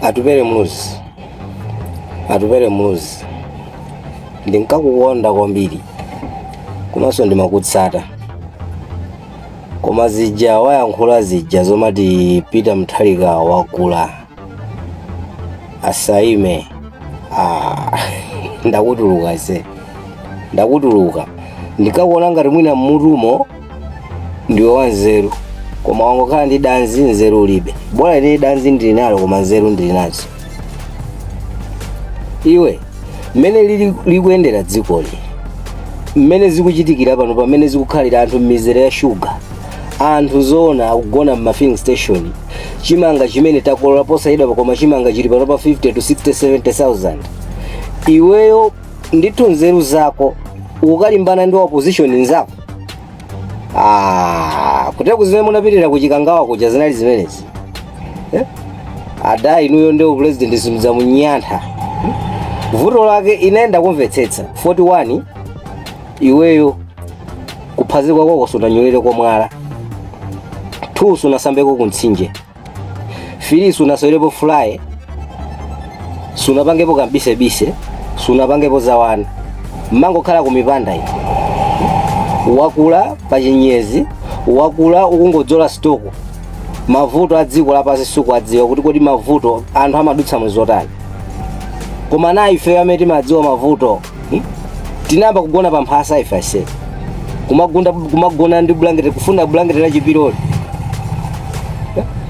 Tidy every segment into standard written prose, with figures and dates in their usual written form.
Atupele Muluzi ndinkakukonda kwambiri komanso ndimakutsata koma zija wayankhula zija zomati Peter Mutharika wakula asaime ndakutuluka ndikakuona ngati mwina mmutumo ndiwe wanzeru koma wangokhala ndi Dazi nzeru ulibe. Bora ine Dazi ndili nalo koma nzeru ndili nazo. Iwe mmene likuyendera dzikoli, mmene zikuchitikira pano pamene zikukhalira anthu m'mizere ya sugar, anthu zona akugona m'mafilling station, chimanga chimene takolola posayidwa koma chimanga chili pano pa 50 to 60 70,000. Iweyo ndithu nzeru zako ukalimbana ndi opposition nzako. Kuti kuzimene munapitira kuchikangawa kuja zinali zimenezi. Ada inuyo ndio Upulezidenti Sadzunyantha. Vuto lake inaenda kumvetsetsa 41 iweyo kuphazikwa kwako sunanyolere kwa mwala. 2 sunasambeko kuntsinje. 3 sunasolepo fly. Sunapangepo kambise sunapangepo zawana. Mangokhala kumipanda ino. Wakula pachinyezi, wakula ukungodzola stoko. Mavuto a dziko lapasi suku adziwa kuti kodi mavuto anthu amadutsa muzotani. Koma na ife amene timadziwa mavuto, tinamba kugona pa mphasa ife ase. Kumagona ndi blanket, kufuna blanket la chipiroli.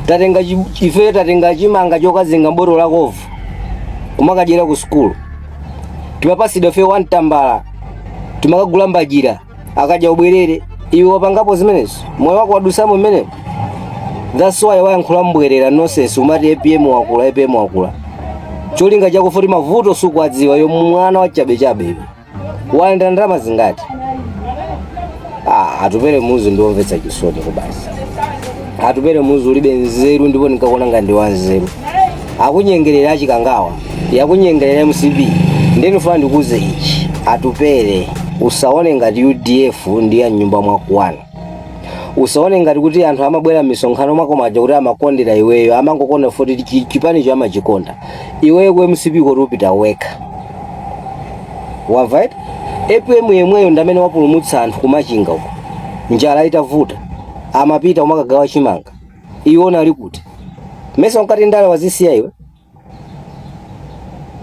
Tatenga chimanga chokazinga botolo la kovu. Kumakajera ku school. Timapasidwa fe wantambala. Timakagula mbajira. Akaja ubwerere iwe wapangapo zimenezo moyo wako wadusamo mmene. That's why wayankhula mbwerera nonsense umati APM wakula cholinga chako foti mavuto suku adziwa yo mwana wa chabe waenda ndalama zingati. Atupele Muluzi ndiomvetsa chisoni kubasi. Atupele Muluzi ulibe nzeru ndipo nikakuona ngati wanzeru. Akunyengerera achikangawa yakunyengerera MCB ndeni funa ndikuze ichi. Atupele usaone ngati UDF ndi ya nyumba mwakuwana. Usaone ngati kuti anthu amabwera misonkhano makomaja kuti amakondera iweyo amangokonda foti chipani cho amachikonda. Iweyo ku MCB kuti upita weka. Wamvaita? APM yemweyo ndamene wapulumutsa anthu kumachinga uko. Njala itavuta. Amapita umakagawa chimanga. Iwona ali kuti. Mesa unkati ndale wazisiya iwe.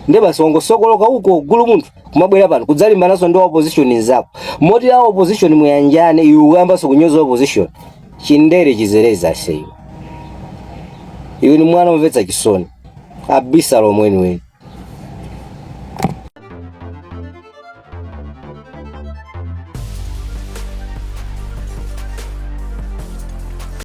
Ndeba songosokoloka uko gulu munthu kumabwera pano kudzalimbanaso ndi opposition zako. Moti ya opposition muyanjane iwe uyambaso kunyoza opposition. Chindere chizereza seyo. Iwe ni mwana omvetsa chisoni. Abisa lomweni.